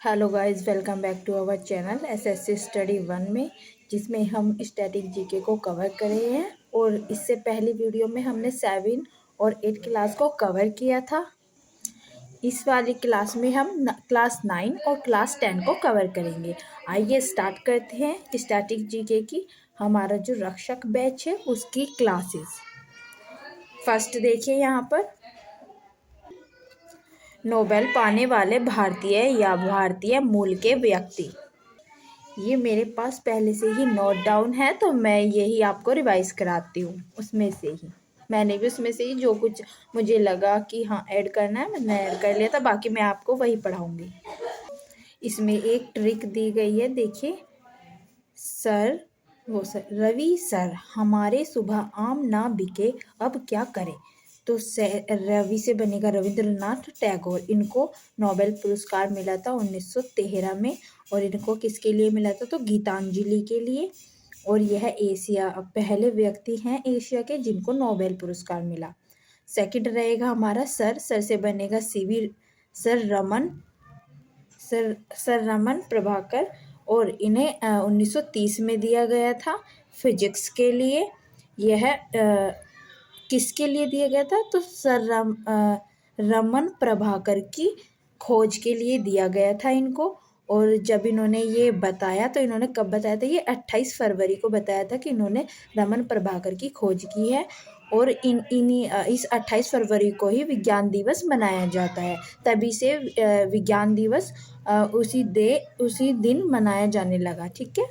Hello guys, welcome back to our channel SSC study one में, जिसमें हम static GK को कवर कर रहे हैं। और इससे पहली वीडियो में हमने 7 और 8 क्लास को कवर किया था। इस वाली क्लास में हम क्लास 9 और क्लास 10 को कवर करेंगे। आइए स्टार्ट करते हैं स्टैटिक जीके की। हमारा जो रक्षक बैच है उसकी क्लासेस फर्स्ट देखिए यहाँ पर। नोबेल पाने वाले भारतीय या भारतीय मूल के व्यक्ति, ये मेरे पास पहले से ही नोट डाउन है, तो मैं यही आपको रिवाइज कराती हूँ। उसमें से ही मैंने भी उसमें से ही जो कुछ मुझे लगा कि हाँ ऐड करना है मैंने ऐड कर लिया था, बाकी मैं आपको वही पढ़ाऊँगी। इसमें एक ट्रिक दी गई है, देखिए। सर सर रवि सर, हमारे सुबह आम ना बिके अब क्या करें। तो रवि से बनेगा रविंद्रनाथ टैगोर। इनको नोबेल पुरस्कार मिला था 1913 में। और इनको किसके लिए मिला था, तो गीतांजलि के लिए। और यह एशिया पहले व्यक्ति हैं एशिया के जिनको नोबेल पुरस्कार मिला। सेकंड रहेगा हमारा सर से बनेगा CV sir Raman sir Raman Prabhakar. और इन्हें 1930 में दिया गया था फिजिक्स के लिए। यह किसके लिए दिया गया था, तो रमन प्रभाकर की खोज के लिए दिया गया था इनको। और जब इन्होंने ये बताया, तो इन्होंने कब बताया था, ये 28 फरवरी को बताया था कि इन्होंने रमन प्रभाकर की खोज की है। और इस 28 फरवरी को ही विज्ञान दिवस मनाया जाता है। तभी से विज्ञान दिवस उसी दिन मनाया जाने लगा। ठीक है।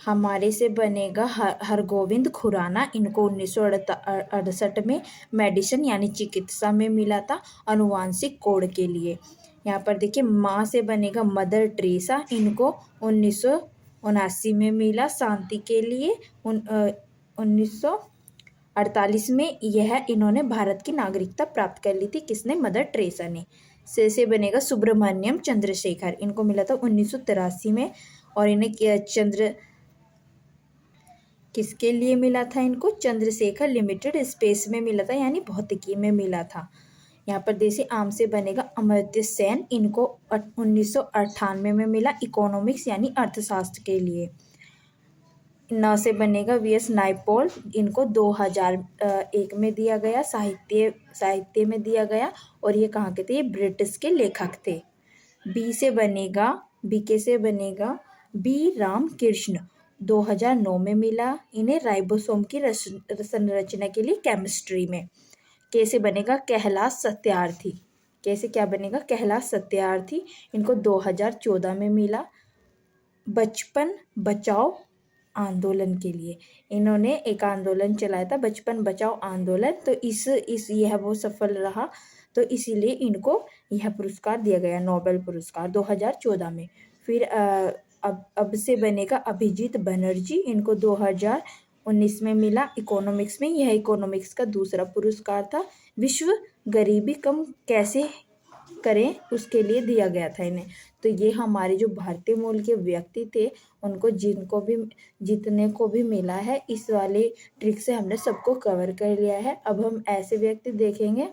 हमारे से बनेगा हरगोविंद खुराना। इनको 1968 में मेडिसिन यानी चिकित्सा में मिला था अनुवांशिक कोड के लिए। यहाँ पर देखिए माँ से बनेगा मदर टेरेसा। इनको 1979 में मिला शांति के लिए। 1948 में यह इन्होंने भारत की नागरिकता प्राप्त कर ली थी। किसने, मदर टेरेसा ने। से बनेगा सुब्रमण्यम चंद्रशेखर। इनको मिला था 1983 में। और इन्हें किसके लिए मिला था, इनको चंद्रशेखर लिमिटेड स्पेस में मिला था, यानी भौतिकी में मिला था। यहाँ पर देसी आम से बनेगा अमर्त्य सेन। इनको 1998 में मिला इकोनॉमिक्स यानी अर्थशास्त्र के लिए। न से बनेगा वीएस नायपॉल। इनको 2001 में दिया गया, साहित्य में दिया गया। और ये कहाँ के थे, ये ब्रिटिश के लेखक थे। बीके से बनेगा बी रामकृष्ण। 2009 में मिला इन्हें राइबोसोम की संरचना के लिए केमिस्ट्री में। कैसे बनेगा कैलाश सत्यार्थी। कैसे क्या बनेगा, कैलाश सत्यार्थी। इनको 2014 में मिला बचपन बचाओ आंदोलन के लिए। इन्होंने एक आंदोलन चलाया था, बचपन बचाओ आंदोलन। तो यह वो सफल रहा, तो इसीलिए इनको यह पुरस्कार दिया गया, नोबेल पुरस्कार 2014 में। फिर अब से बनेगा अभिजीत बनर्जी। इनको 2019 में मिला इकोनॉमिक्स में। यह इकोनॉमिक्स का दूसरा पुरस्कार था। विश्व गरीबी कम कैसे करें उसके लिए दिया गया था इन्हें। तो ये हमारे जो भारतीय मूल के व्यक्ति थे, उनको जितने को भी मिला है, इस वाले ट्रिक से हमने सबको कवर कर लिया है। अब हम ऐसे व्यक्ति देखेंगे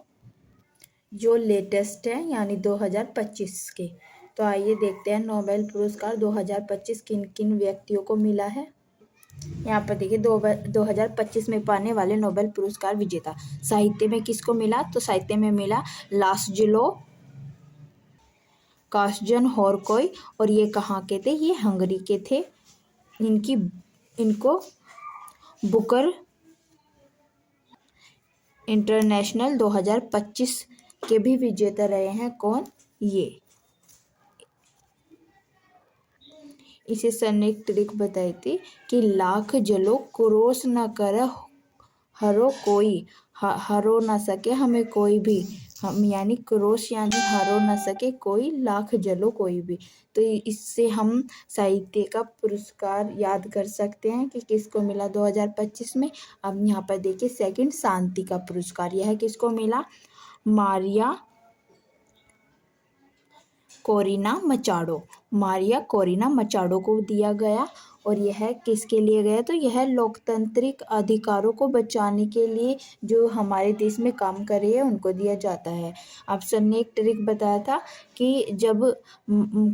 जो लेटेस्ट है, यानी 2025 के। तो आइए देखते हैं नोबेल पुरस्कार 2025 किन किन व्यक्तियों को मिला है। यहाँ पर देखिए 2025 में पाने वाले नोबेल पुरस्कार विजेता। साहित्य में किसको मिला, तो साहित्य में मिला लासजुलो कास्जन होरकोई। और ये कहाँ के थे, ये हंगरी के थे। इनको बुकर इंटरनेशनल 2025 के भी विजेता रहे हैं। कौन, ये। इसे सर ने एक ट्रिक बताई थी कि लाख जलो क्रोस न कर हरो कोई, हरो ना सके हमें कोई भी। हम यानी क्रोश यानी हरो ना सके कोई, लाख जलो कोई भी। तो इससे हम साहित्य का पुरस्कार याद कर सकते हैं कि किसको मिला 2025 में। अब यहाँ पर देखिए सेकंड शांति का पुरस्कार, यह किसको मिला, मारिया कोरिना मचाडो को दिया गया। और यह किसके लिए गया, तो यह लोकतांत्रिक अधिकारों को बचाने के लिए जो हमारे देश में काम कर रही है उनको दिया जाता है। आप सर ने एक ट्रिक बताया था कि जब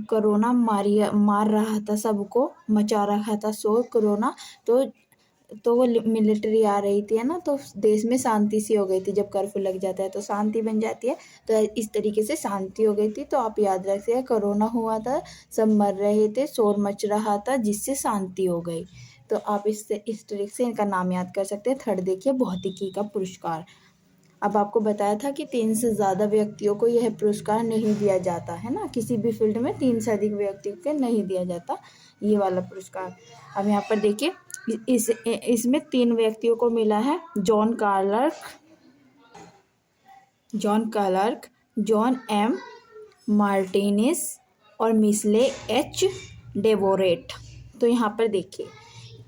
कोरोना मार रहा था, सबको मचा रहा था शोर कोरोना, तो वो मिलिट्री आ रही थी, है ना, तो देश में शांति सी हो गई थी। जब कर्फ्यू लग जाता है तो शांति बन जाती है, तो इस तरीके से शांति हो गई थी। तो आप याद रखिए, कोरोना हुआ था, सब मर रहे थे, शोर मच रहा था, जिससे शांति हो गई। तो आप इस ट्रिक से इनका नाम याद कर सकते हैं। थर्ड देखिए, भौतिकी का पुरस्कार। अब आपको बताया था कि 3 से ज़्यादा व्यक्तियों को यह पुरस्कार नहीं दिया जाता है ना, किसी भी फील्ड में 3 से अधिक व्यक्ति को नहीं दिया जाता ये वाला पुरस्कार। अब यहाँ पर देखिए, इसमें 3 व्यक्तियों को मिला है, John Clarke, John M Martinez और मिसले एच डेवोरेट। तो यहाँ पर देखिए,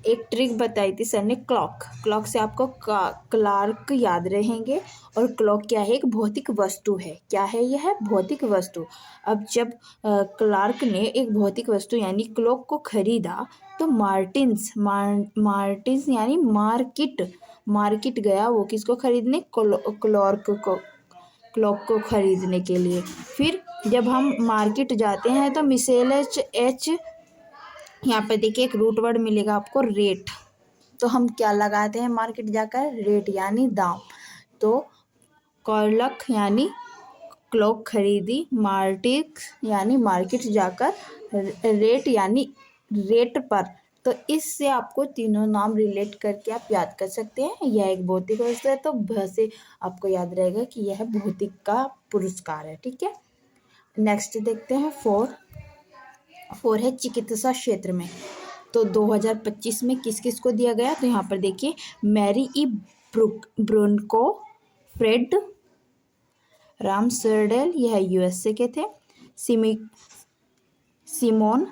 एक ट्रिक बताई थी सर ने, क्लॉक से आपको क्लार्क याद रहेंगे। और क्लॉक क्या है, एक भौतिक वस्तु है। क्या है यह, भौतिक वस्तु। अब जब क्लार्क ने एक भौतिक वस्तु यानी क्लॉक को खरीदा, तो मार्टिन्स यानी मार्केट गया वो किसको खरीदने, क्लॉक को खरीदने के लिए। फिर जब हम मार्केट जाते हैं तो मिसेल एच, यहाँ पे देखिए एक रूट वर्ड मिलेगा आपको, रेट। तो हम क्या लगाते हैं मार्केट जाकर, रेट यानी दाम। तो क्लॉक यानी क्लॉक खरीदी, मार्केट यानी मार्केट जाकर, रेट यानी रेट पर। तो इससे आपको तीनों नाम रिलेट करके आप याद कर सकते हैं। यह एक भौतिक वस्तु है, तो भ से आपको याद रहेगा कि यह भौतिक का पुरस्कार है। ठीक है, नेक्स्ट देखते हैं। फोर है चिकित्सा क्षेत्र में। तो 2025 में किस किस को दिया गया, तो यहाँ पर देखिए, मैरी ई ब्रोनको, फ्रेड रामसर्डेल, यह यूएसए के थे। सिमोन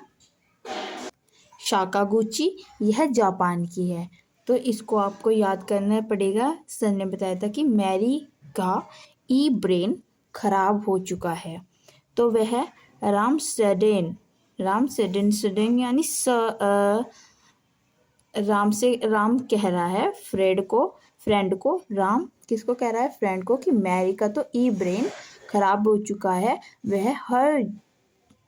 शाकागुची, यह जापान की है। तो इसको आपको याद करना पड़ेगा। सर ने बताया था कि मैरी का ई ब्रेन खराब हो चुका है, तो वह राम यानी राम कह रहा है फ्रेंड को राम किसको कह रहा है, फ्रेंड को, कि मैरी का तो ई ब्रेन खराब हो चुका है, वह हर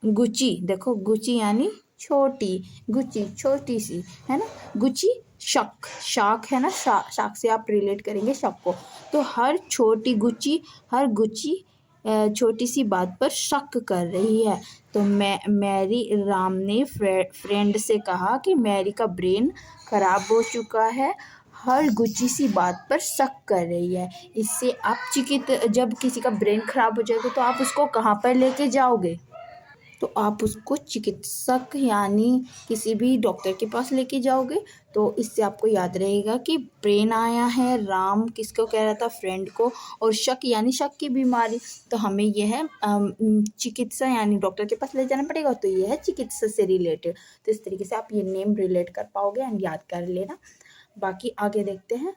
गुची, देखो गुची यानी छोटी, गुची छोटी सी, है ना, गुची शाक है ना, शाक से आप रिलेट करेंगे शक को। तो हर गुची छोटी सी बात पर शक कर रही है। तो मैरी राम ने फ्रेंड से कहा कि मैरी का ब्रेन खराब हो चुका है, हर गुच्ची सी बात पर शक कर रही है। इससे आप जब किसी का ब्रेन खराब हो जाएगा तो आप उसको कहाँ पर लेके जाओगे, तो आप उसको चिकित्सक यानी किसी भी डॉक्टर के पास लेके जाओगे। तो इससे आपको याद रहेगा कि ब्रेन आया है, राम किसको कह रहा था, फ्रेंड को, और शक यानी शक की बीमारी, तो हमें यह चिकित्सा यानी डॉक्टर के पास ले जाना पड़ेगा। तो यह है चिकित्सा से रिलेटेड। तो इस तरीके से आप ये नेम रिलेट कर पाओगे एंड याद कर लेना। बाकी आगे देखते हैं।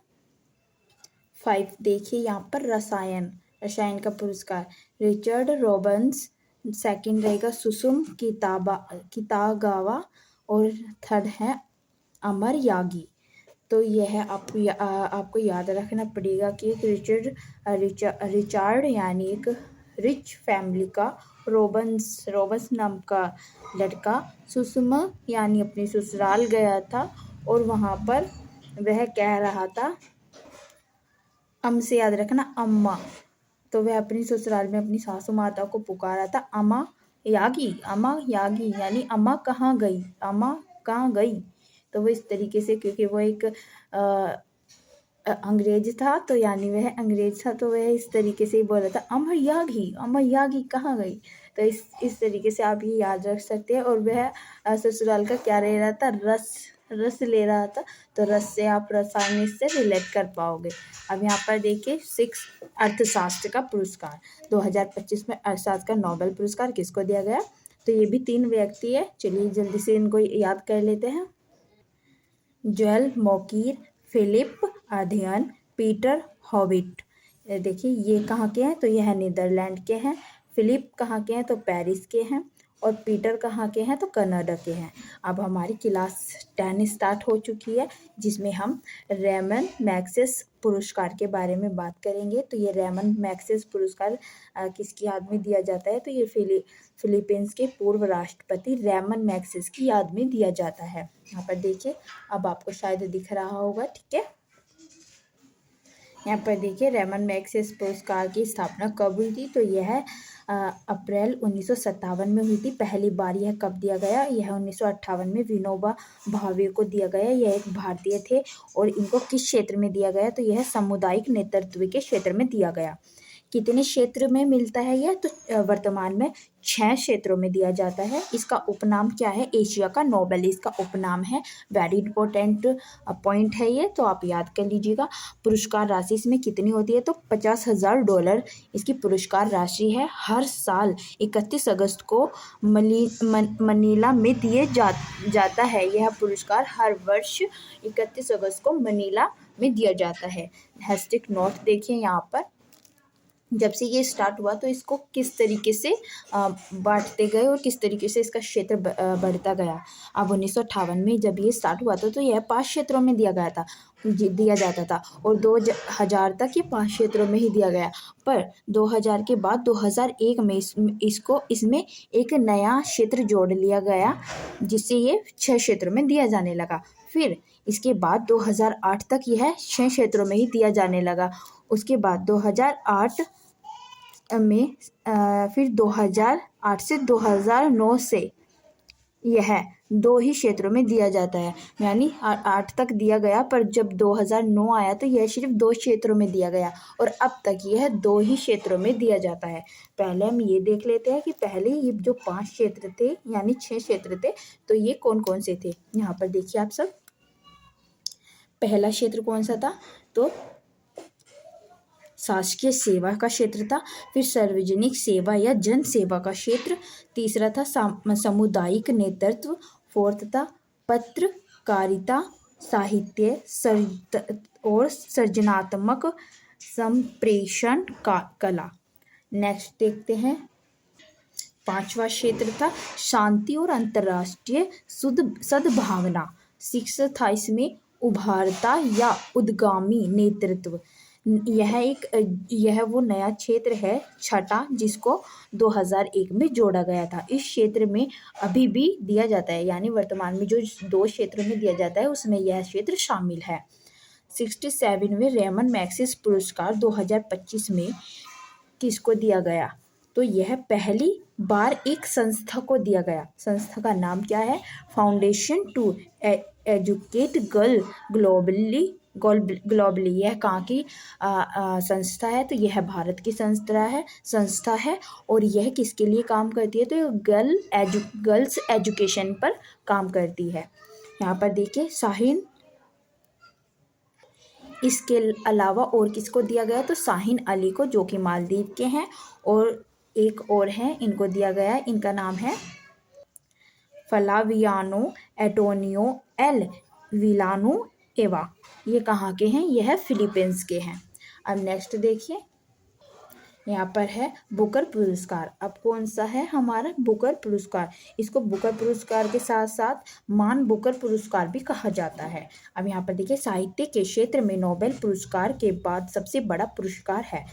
5 देखिए यहाँ पर, रसायन का पुरस्कार, रिचर्ड रॉबन्स। सेकंड रहेगा सुसुम कितागावा, और थर्ड है अमर यागी। तो यह आपको याद रखना पड़ेगा कि एक रिचार्ड यानी एक रिच फैमिली का, रॉबन्स नाम का लड़का सुषमा यानी अपनी ससुराल गया था, और वहाँ पर वह कह रहा था, से याद रखना, अम्मा। तो वह अपनी ससुराल में अपनी सासू माता को पुकारा था, अम्मा यागी यानी अम्मा कहाँ गई। तो वो इस तरीके से, क्योंकि वो एक अंग्रेज था, तो यानी वह अंग्रेज था, तो वह इस तरीके से ही बोला था, अम्मा यागी कहाँ गई। तो इस तरीके से आप ये याद रख सकते हैं। और वह ससुराल का क्या ले रहा था, रस ले रहा था। तो रस से आप रसायन से रिलेट कर पाओगे। अब यहाँ पर देखिए 6 अर्थशास्त्र का पुरस्कार। 2025 में अर्थशास्त्र का नोबेल पुरस्कार किसको दिया गया, तो ये भी 3 व्यक्ति है। चलिए जल्दी से इनको याद कर लेते हैं। जोएल मोकीर, फिलिप अध्ययन, पीटर हॉविट। देखिए ये कहाँ के हैं, तो यह नीदरलैंड के हैं। फिलिप कहाँ के हैं, तो पेरिस के हैं। और पीटर कहाँ के हैं तो कनाडा के हैं। अब हमारी क्लास 10 स्टार्ट हो चुकी है, जिसमें हम रेमन मैग्सेस पुरस्कार के बारे में बात करेंगे। तो ये रेमन मैग्सेस पुरस्कार किसकी याद में दिया जाता है, तो ये फिलीपींस के पूर्व राष्ट्रपति रेमन मैग्सेस की याद में दिया जाता है। यहाँ पर देखिए, अब आपको शायद दिख रहा होगा, ठीक है। यहाँ पर देखिए रेमन मैग्सेस पुरस्कार की स्थापना कब हुई थी, तो यह अप्रैल 1957 में हुई थी। पहली बार यह कब दिया गया, यह 1958 में विनोबा भावे को दिया गया। यह एक भारतीय थे और इनको किस क्षेत्र में दिया गया, तो यह सामुदायिक नेतृत्व के क्षेत्र में दिया गया। कितने क्षेत्र में मिलता है यह, तो वर्तमान में 6 क्षेत्रों में दिया जाता है। इसका उपनाम क्या है, एशिया का नोबेल इसका उपनाम है। वेरी इंपॉर्टेंट पॉइंट है ये, तो आप याद कर लीजिएगा। पुरस्कार राशि इसमें कितनी होती है, तो $50,000 इसकी पुरस्कार राशि है। हर साल 31 अगस्त को मनीला में दिए जाता है। यह पुरस्कार हर वर्ष 31 अगस्त को मनीला में दिया जाता है। हैशटैग नोट देखिए यहाँ पर, जब से ये स्टार्ट हुआ तो इसको किस तरीके से बांटते गए और किस तरीके से इसका क्षेत्र बढ़ता गया। अब 1958 में जब ये स्टार्ट हुआ था तो यह 5 क्षेत्रों में दिया जाता था और 2000 तक ये 5 क्षेत्रों में ही दिया गया। पर 2000 के बाद 2001 में इसमें एक नया क्षेत्र जोड़ लिया गया, जिससे ये 6 क्षेत्रों में दिया जाने लगा। फिर इसके बाद 2008 तक यह 6 क्षेत्रों में ही दिया जाने लगा। उसके बाद 2008 में फिर 2008 से 2009 से यह 2 ही क्षेत्रों में दिया जाता है। यानी 8 तक दिया गया, पर जब 2009 आया तो यह सिर्फ 2 क्षेत्रों में दिया गया और अब तक यह 2 ही क्षेत्रों में दिया जाता है। पहले हम ये देख लेते हैं कि पहले ये जो 5 क्षेत्र थे यानी 6 क्षेत्र थे, तो ये कौन कौन से थे। यहाँ पर देखिए आप सब, पहला क्षेत्र कौन सा था, तो शासकीय सेवा का क्षेत्र था। फिर सार्वजनिक सेवा या जन सेवा का क्षेत्र। तीसरा था सामुदायिक नेतृत्व। फोर्थ था पत्रकारिता, साहित्य और सृजनात्मक संप्रेषण का कला। नेक्स्ट देखते हैं, 5वां क्षेत्र था शांति और अंतर्राष्ट्रीय सद्भावना। 6 था इसमें उभारता या उद्गामी नेतृत्व। यह वो नया क्षेत्र है 6ठा, जिसको 2001 में जोड़ा गया था। इस क्षेत्र में अभी भी दिया जाता है, यानी वर्तमान में जो 2 क्षेत्रों में दिया जाता है उसमें यह क्षेत्र शामिल है। 67वें रेमन मैग्सेस पुरस्कार 2025 में किसको दिया गया, तो यह पहली बार एक संस्था को दिया गया। संस्था का नाम क्या है, foundation to educate girl globally. यह कहाँ की संस्था है, तो यह भारत की संस्था है और यह किसके लिए काम करती है, तो गर्ल्स एजुकेशन पर काम करती है। यहाँ पर देखिए शाहीन, इसके अलावा और किसको दिया गया, तो शाहीन अली को, जो कि मालदीव के हैं, और एक और है इनको दिया गया है, इनका नाम है फ्लावियानो एंटोनियो एल विलानुएवा। ये कहाँ के हैं, यह फिलीपींस के हैं। अब नेक्स्ट देखिए, यहाँ पर है बुकर पुरस्कार। अब कौन सा है हमारा बुकर पुरस्कार, इसको बुकर पुरस्कार के साथ साथ मान बुकर पुरस्कार भी कहा जाता है। अब यहाँ पर देखिए, साहित्य के क्षेत्र में नोबेल पुरस्कार के बाद सबसे बड़ा पुरस्कार है।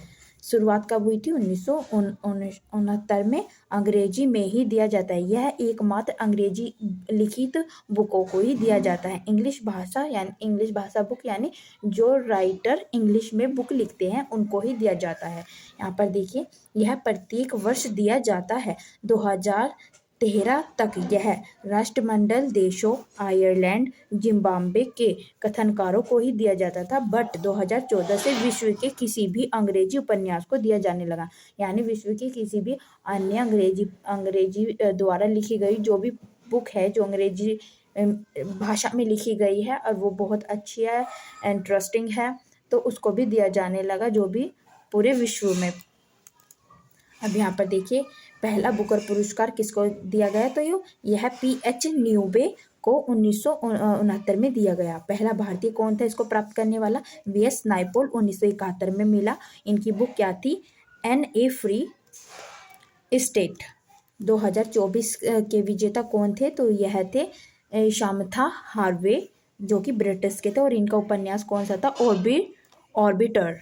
शुरुआत कब हुई थी, 1969 में। अंग्रेजी में ही दिया जाता है, यह एकमात्र अंग्रेजी लिखित बुकों को ही दिया जाता है। इंग्लिश भाषा बुक, यानी जो राइटर इंग्लिश में बुक लिखते हैं उनको ही दिया जाता है। यहाँ पर देखिए, यह प्रत्येक वर्ष दिया जाता है। 2013 तक यह राष्ट्रमंडल देशों आयरलैंड, जिम्बाब्वे के कथनकारों को ही दिया जाता था, बट 2014 से विश्व के किसी भी अंग्रेजी उपन्यास को दिया जाने लगा। यानी विश्व की किसी भी अन्य अंग्रेजी द्वारा लिखी गई जो भी बुक है, जो अंग्रेजी भाषा में लिखी गई है और वो बहुत अच्छी है, इंटरेस्टिंग है, तो उसको भी दिया जाने लगा, जो भी पूरे विश्व में। अब यहाँ पर देखिए, पहला बुकर पुरस्कार किसको दिया गया, तो यह PH न्यूबे को 1969 में दिया गया। पहला भारतीय कौन था इसको प्राप्त करने वाला, VS नायपॉल, 1971 में मिला। इनकी बुक क्या थी, एन ए फ्री स्टेट। 2024 के विजेता कौन थे? तो यह थे शामथा हार्वे, जो कि ब्रिटिश के थे, और इनका उपन्यास कौन सा था? ऑर्बिटर।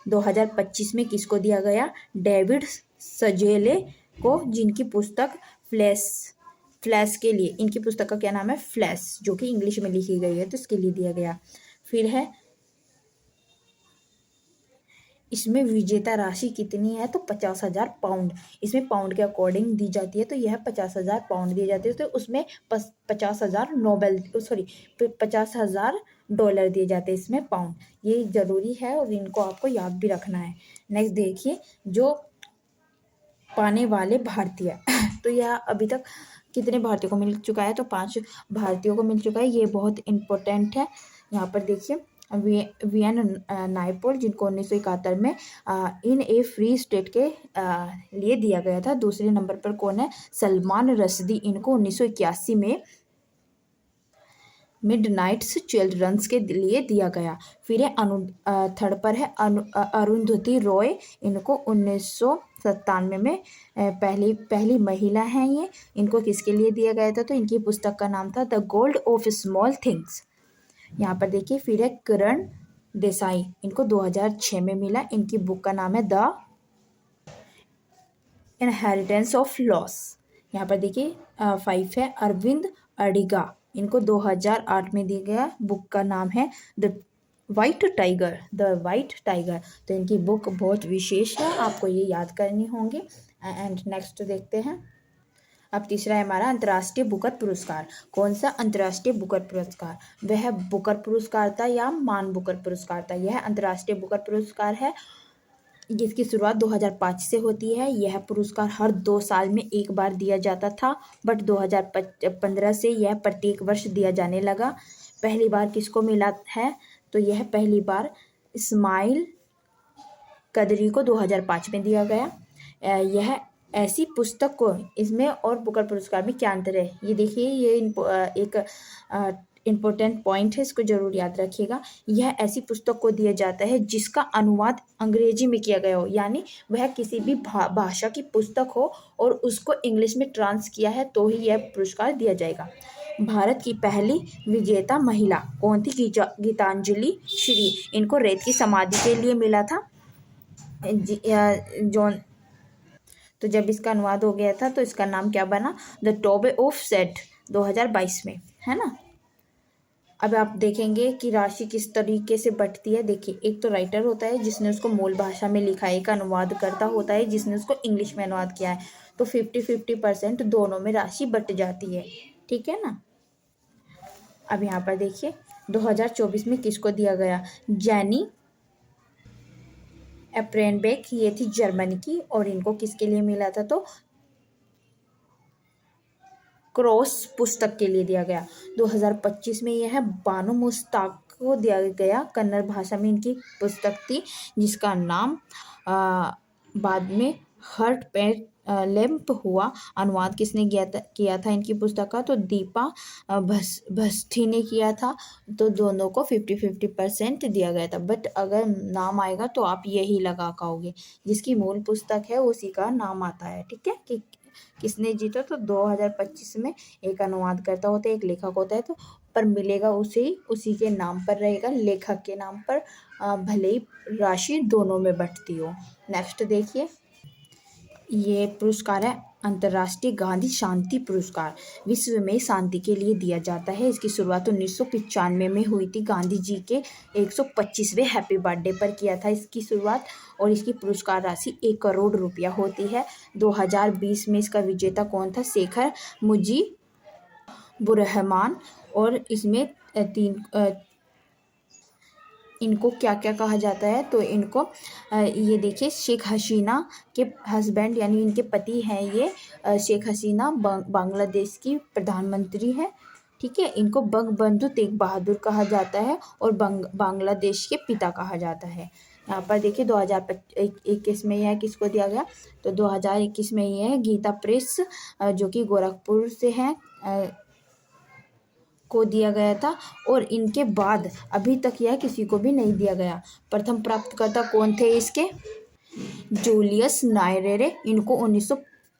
2025 में किसको दिया गया? डेविड सजेले को, जिनकी पुस्तक फ्लैश फ्लैश के लिए, इनकी पुस्तक का क्या नाम है? फ्लैश, जो कि इंग्लिश में लिखी गई है, तो इसके लिए दिया गया। फिर है, इसमें विजेता राशि कितनी है? तो 50,000 पाउंड। इसमें पाउंड के अकॉर्डिंग दी जाती है, तो यह 50,000 पाउंड दिए जाते हैं, तो उसमें 50,000 $50,000 दिए जाते हैं इसमें पाउंड। ये ज़रूरी है और इनको आपको याद भी रखना है। नेक्स्ट देखिए, जो पाने वाले भारतीय तो यह अभी तक कितने भारतीयों को मिल चुका है? तो 5 भारतीयों को मिल चुका है। ये बहुत इम्पोर्टेंट है। यहाँ पर देखिए, वीएन नायपॉल, जिनको 1971 में इन ए फ्री स्टेट के लिए दिया गया था। दूसरे नंबर पर कौन है? सलमान रश्दी, इनको 1981 में मिडनाइट्स चिल्ड्रंस के लिए दिया गया। फिर है थर्ड पर है अरुंधति रॉय, इनको 1997 में पहली महिला हैं ये। इनको किसके लिए दिया गया था? तो इनकी पुस्तक का नाम था the gold of small things. यहाँ पर देखिए, फिर है करण देसाई, इनको 2006 में मिला। इनकी बुक का नाम है द इनहेरिटेंस ऑफ लॉस। यहाँ पर देखिए 5 है अरविंद अडिगा, इनको 2008 में दिया गया। बुक का नाम है द वाइट टाइगर। तो इनकी बुक बहुत विशेष है, आपको ये याद करनी होंगी। एंड नेक्स्ट देखते हैं। अब तीसरा है हमारा अंतर्राष्ट्रीय बुकर पुरस्कार। कौन सा अंतर्राष्ट्रीय बुकर पुरस्कार? वह बुकर पुरस्कार था या मान बुकर पुरस्कार था? यह अंतर्राष्ट्रीय बुकर पुरस्कार है, जिसकी शुरुआत 2005 से होती है। यह पुरस्कार हर 2 साल में एक बार दिया जाता था, बट 2015 से यह प्रत्येक वर्ष दिया जाने लगा। पहली बार किसको मिला है? तो यह पहली बार इस्माइल कदरी को 2005 में दिया गया। यह ऐसी पुस्तक को, इसमें और बुकर पुरस्कार में क्या अंतर है? ये देखिए, ये एक इम्पोर्टेंट पॉइंट है, इसको जरूर याद रखिएगा। यह ऐसी पुस्तक को दिया जाता है जिसका अनुवाद अंग्रेजी में किया गया हो, यानी वह किसी भी भाषा की पुस्तक हो और उसको इंग्लिश में ट्रांस किया है, तो ही यह पुरस्कार दिया जाएगा। भारत की पहली विजेता महिला कौन थी? गीतांजलि श्री, इनको रेत की समाधि के लिए मिला था। जॉन, तो जब इसका अनुवाद हो गया था तो इसका नाम क्या बना? द टोबे ऑफ सेट, 2022 में, है ना। अब आप देखेंगे कि राशि किस तरीके से बंटती है। देखिए, एक तो राइटर होता है जिसने उसको मूल भाषा में लिखा है, एक अनुवादकर्ता होता है जिसने उसको इंग्लिश में अनुवाद किया है। तो 50-50% दोनों में राशि बट जाती है, ठीक है ना। अब यहाँ पर देखिए, 2024 में किसको दिया गया? जेनी एप्रेनबेक, ये थी जर्मनी की, और इनको किसके लिए मिला था? तो क्रॉस पुस्तक के लिए दिया गया। 2025 में यह बानो मुश्ताक को दिया गया। कन्नड़ भाषा में इनकी पुस्तक थी, जिसका नाम बाद में हर्ट पेट लैम्प हुआ। अनुवाद किसने किया था इनकी पुस्तक का? तो दीपा भस्ठी ने किया था। तो दोनों को 50-50% दिया गया था, बट अगर नाम आएगा तो आप यही लगा पाओगे, जिसकी मूल पुस्तक है उसी का नाम आता है, ठीक है। कि किसने जीता? तो 2025 में एक अनुवादकर्ता होता है, एक लेखक होता है, तो पर मिलेगा उसी के नाम पर रहेगा, लेखक के नाम पर, भले ही राशि दोनों में बंटती हो। नेक्स्ट देखिए, ये पुरस्कार है अंतर्राष्ट्रीय गांधी शांति पुरस्कार। विश्व में शांति के लिए दिया जाता है। इसकी शुरुआत 1995 में हुई थी। गांधी जी के 125वें हैप्पी बर्थडे पर किया था इसकी शुरुआत, और इसकी पुरस्कार राशि 1 करोड़ रुपया होती है। 2020 में इसका विजेता कौन था? शेखर मुजीबुररहमान। और इसमें इनको क्या क्या कहा जाता है? तो इनको ये देखिए, शेख हसीना के हस्बैंड, यानी इनके पति हैं ये, शेख हसीना बांग्लादेश की प्रधानमंत्री है, ठीक है। इनको बंगबंधु तेग बहादुर कहा जाता है और बांग्लादेश के पिता कहा जाता है। यहाँ पर देखिए, 2021 में यह किसको दिया गया? तो 2021 में यह गीता प्रेस, जो कि गोरखपुर से है, को दिया गया था। और इनके बाद अभी तक यह किसी को भी नहीं दिया गया। प्रथम प्राप्तकर्ता कौन थे इसके? जूलियस नायरेरे, इनको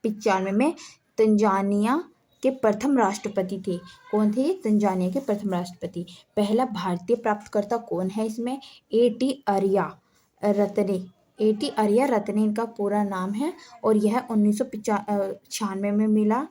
95 में तंजानिया के प्रथम राष्ट्रपति थे। कौन थे ये? तंजानिया के प्रथम राष्ट्रपति। पहला भारतीय प्राप्तकर्ता कौन है इसमें? A.T. आर्या रत्ने। A.T. आर्या रत्ने इनका पूरा नाम है और यह 1996 में मिला।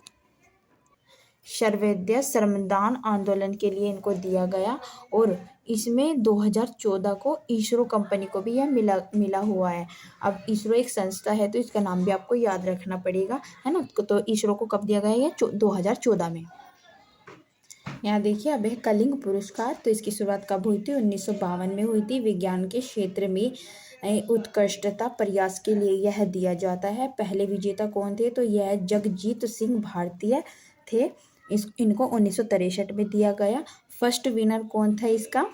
सर्वोदय श्रमदान आंदोलन के लिए इनको दिया गया और इसमें 2014 को इसरो कंपनी को भी यह मिला हुआ है। अब इसरो एक संस्था है तो इसका नाम भी आपको याद रखना पड़ेगा, है ना। तो इसरो को कब दिया गया? यह 2014 में। यहाँ देखिए अब है कलिंग पुरस्कार। तो इसकी शुरुआत कब हुई थी? 1952 में हुई थी। विज्ञान के क्षेत्र में उत्कृष्टता प्रयास के लिए यह दिया जाता है। पहले विजेता कौन थे? तो यह जगजीत सिंह भारतीय थे। इनको 1963 में दिया गया। फर्स्ट विनर कौन था इसका?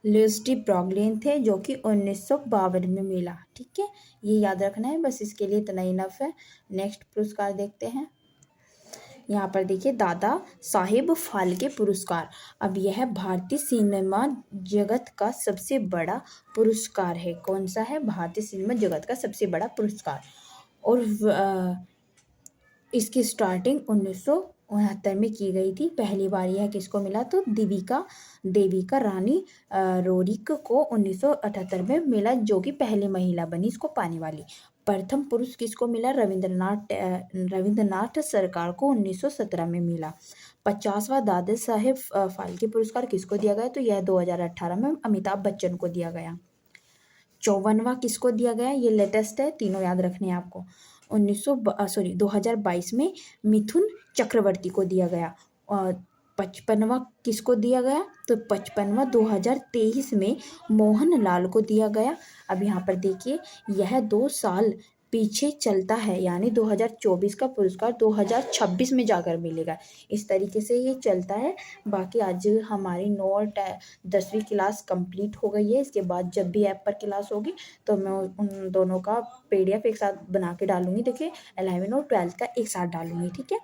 लुईस ब्रॉगलिन थे, जो कि 1952 में मिला। ठीक है, ये याद रखना है, बस इसके लिए इतना इनफ है। नेक्स्ट पुरस्कार देखते हैं। यहाँ पर देखिए दादा साहेब फाल्के पुरस्कार। अब यह भारतीय सिनेमा जगत का सबसे बड़ा पुरस्कार है। कौन सा है? भारतीय सिनेमा जगत का सबसे बड़ा पुरस्कार। और इसकी स्टार्टिंग 1969 में की गई थी। पहली बार यह किसको मिला? तो देविका रानी रोरिक को 1978 में मिला, जो कि पहली महिला बनी इसको पाने वाली। प्रथम पुरुष किसको मिला? रविंद्रनाथ सरकार को 1917 में मिला। 50वां दादा साहेब फाल्के पुरस्कार किसको दिया गया? तो यह 2018 में अमिताभ बच्चन को दिया गया। 54वां किसको दिया गया? ये लेटेस्ट है, तीनों याद रखने हैं आपको। 2022 में मिथुन चक्रवर्ती को दिया गया। और 55वां किसको दिया गया? तो 55वां 2023 में मोहन लाल को दिया गया। अब यहाँ पर देखिए यह 2 साल पीछे चलता है, यानी 2024 का पुरस्कार 2026 में जाकर मिलेगा। इस तरीके से ये चलता है। बाकी आज हमारी 10वीं क्लास कंप्लीट हो गई है। इसके बाद जब भी ऐप पर क्लास होगी तो मैं उन दोनों का PDF एक साथ बना के डालूंगी। देखिए 11 और 12 का एक साथ डालूंगी। ठीक है,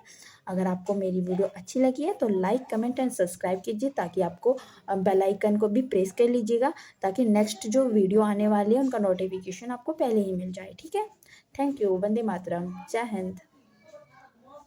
अगर आपको मेरी वीडियो अच्छी लगी है तो लाइक, कमेंट एंड सब्सक्राइब कीजिए, ताकि आपको बेल आइकन को भी प्रेस कर लीजिएगा, ताकि नेक्स्ट जो वीडियो आने वाली है उनका नोटिफिकेशन आपको पहले ही मिल जाए। ठीक है, थैंक यू। वंदे मातरम। जय हिंद।